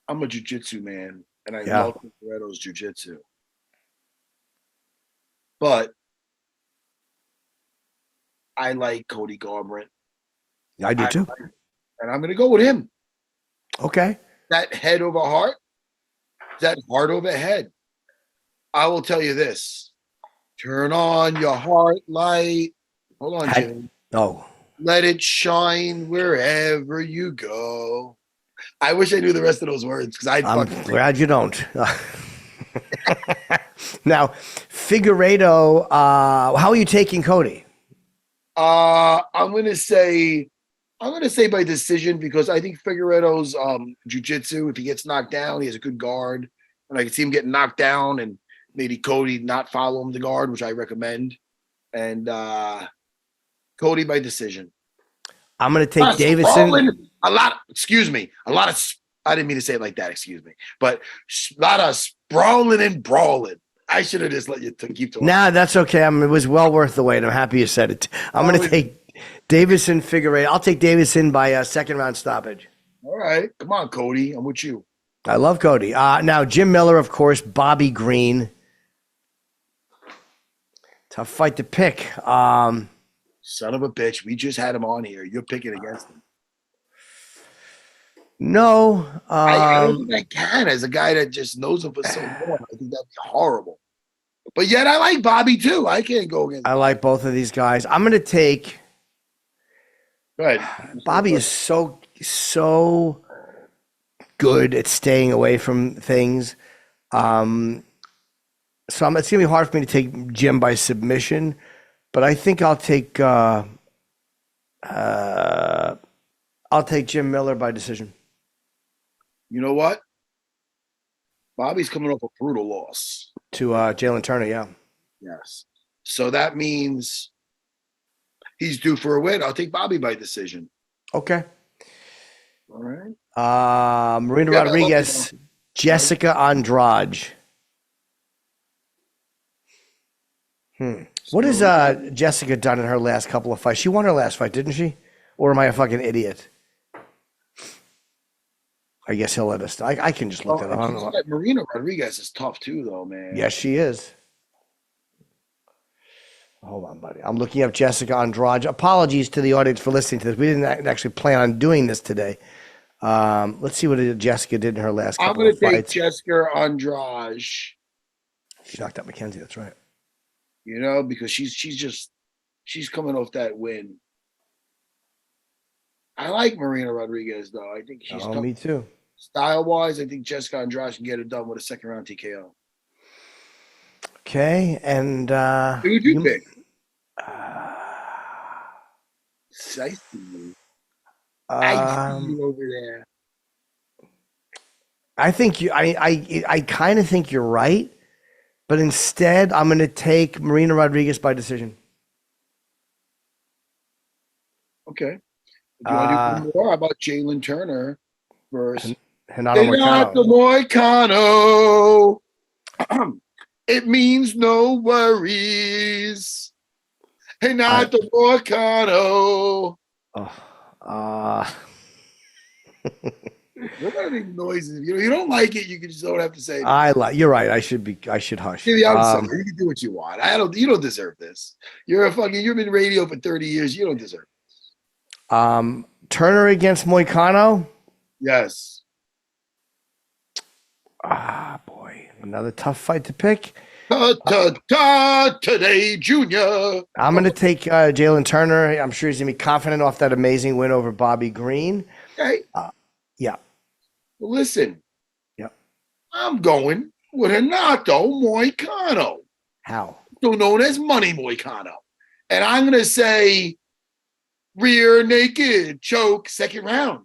I'm a jiu-jitsu man, and I love Figueiredo's jiu-jitsu. But I like Cody Garbrandt. I do too. And I'm going to go with him. Okay. That head over heart, that heart over head. I will tell you this. Turn on your heart light. Hold on, Jimmy. Let it shine wherever you go. I wish I knew the rest of those words because I'm glad you don't. Now, Figueiredo, how are you taking Cody? I'm gonna say by decision because I think Figueiredo's jiu-jitsu, if he gets knocked down, he has a good guard. And I can see him getting knocked down and maybe Cody not follow him the guard, which I recommend. And Cody by decision. I'm going to take Davison. I didn't mean to say it like that, excuse me. But a lot of sprawling and brawling. I should have just let you keep talking. Nah, that's okay. I mean, it was well worth the wait. I'm happy you said it. I'm going to take Davison Figueiredo. I'll take Davison by a second round stoppage. All right. Come on, Cody. I'm with you. I love Cody. Now, Jim Miller, of course, Bobby Green. Tough fight to pick. Son of a bitch. We just had him on here. You're picking against him. No. I don't think I can. As a guy that just knows him for so long, I think that'd be horrible. But yet I like Bobby too. I can't go against. I like both of these guys. I'm going to take. Go ahead. Bobby is so good at staying away from things. So it's going to be hard for me to take Jim by submission, but I think I'll take Jim Miller by decision. You know what? Bobby's coming off a brutal loss To Jalen Turner, yeah. Yes. So that means he's due for a win. I'll take Bobby by decision. Okay. All right. Marina Yeah, Rodriguez, Jessica Andrade. What has Jessica done in her last couple of fights? She won her last fight, didn't she? Or am I a fucking idiot? I guess he'll let us. I can just look that up. I don't know. Marina Rodriguez is tough too, though, man. Yes, she is. Hold on, buddy. I'm looking up Jessica Andrade. Apologies to the audience for listening to this. We didn't actually plan on doing this today. Let's see what Jessica did in her last couple of fights. I'm going to take Jessica Andrade. She knocked out Mackenzie. That's right. You know, because she's coming off that win. I like Marina Rodriguez, though. I think she's tough. Me too. Style-wise, I think Jessica Andrade can get it done with a second-round TKO. Okay, and who would you pick? I see you over there. I think I kind of think you're right, but instead I'm going to take Marina Rodriguez by decision. Okay. Do you want to do more? How about Jalen Turner versus Renato Moicano? It means no worries. Renato Moicano. What are these noises? You don't like it. You just don't have to say it. You're right. I should hush. I'm sorry. You can do what you want. You don't deserve this. You've been radio for 30 years. You don't deserve it. Turner against Moicano. Yes. Boy, another tough fight to pick. Today, Junior. I'm going to take Jalen Turner. I'm sure he's going to be confident off that amazing win over Bobby Green. Okay. Yeah. Well, listen. Yeah. I'm going with Renato Moicano. How? So known as Money Moicano. And I'm going to say rear naked choke, second round.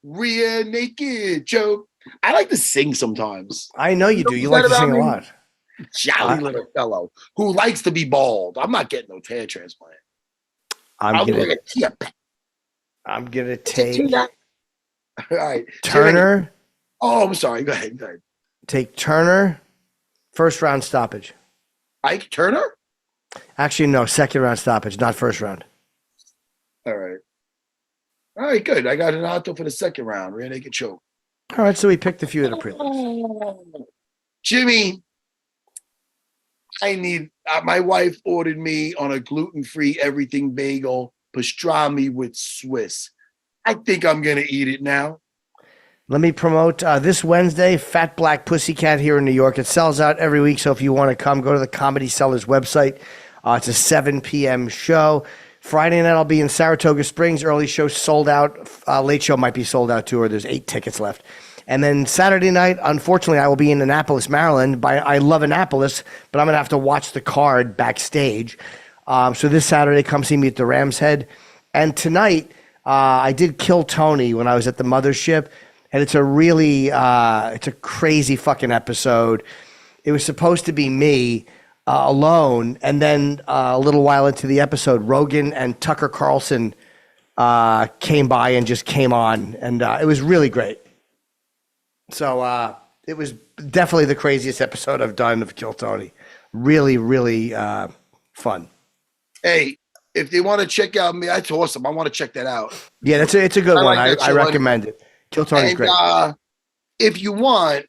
Rear naked choke. I like to sing sometimes. I know you do. You like to sing a lot. Jolly little fellow who likes to be bald. I'm not getting no hair transplant. I'm gonna take all right. Turner. Oh, I'm sorry. Go ahead. Take Turner. First round stoppage. Ike Turner? Actually, no. Second round stoppage, not first round. All right, good. I got an auto for the second round. Rear naked choke. All right, so we picked a few of the prelims. Jimmy, I need. My wife ordered me on a gluten-free everything bagel, pastrami with Swiss. I think I'm gonna eat it now. Let me promote this Wednesday, Fat Black Pussycat here in New York. It sells out every week, so if you want to come, go to the Comedy Sellers website. It's a 7 p.m. show. Friday night, I'll be in Saratoga Springs. Early show sold out. Late show might be sold out too, or there's 8 tickets left. And then Saturday night, unfortunately, I will be in Annapolis, Maryland. I love Annapolis, but I'm going to have to watch the card backstage. So this Saturday, come see me at the Ram's Head. And tonight, I did Kill Tony when I was at the Mothership. And it's a really, it's a crazy fucking episode. It was supposed to be me alone. And then a little while into the episode, Rogan and Tucker Carlson came by and just came on. And it was really great. So it was definitely the craziest episode I've done of Kill Tony. Really, really fun. Hey, if they want to check out me, that's awesome. I want to check that out. Yeah, it's a good one. I recommend it. Kill Tony's great. If you want,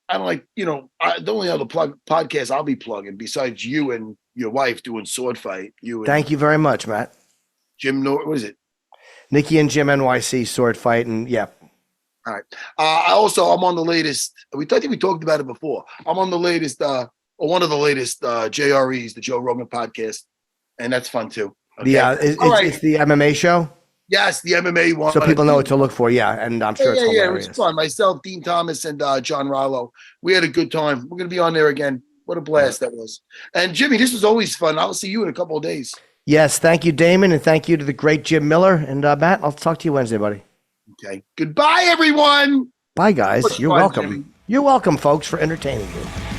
I don't like, the only other podcast I'll be plugging besides you and your wife doing Sword Fight. Thank you very much, Matt. Jim Norton, what is it? Nikki and Jim NYC Sword Fight, and yeah. All right. I'm on the latest. I think we talked about it before. I'm on the latest or one of the latest JREs, the Joe Rogan podcast, and that's fun too. Okay? It's the MMA show. Yes, the MMA one. So people know what to look for. Yeah, and I'm sure it's hilarious. It was fun. Myself, Dean Thomas, and John Rollo. We had a good time. We're going to be on there again. What a blast that was. And Jimmy, this was always fun. I'll see you in a couple of days. Yes, thank you, Damon, and thank you to the great Jim Miller. And Matt, I'll talk to you Wednesday, buddy. Okay. Goodbye, everyone. Bye, guys. You're fun, welcome. Jimmy. You're welcome, folks, for entertaining me.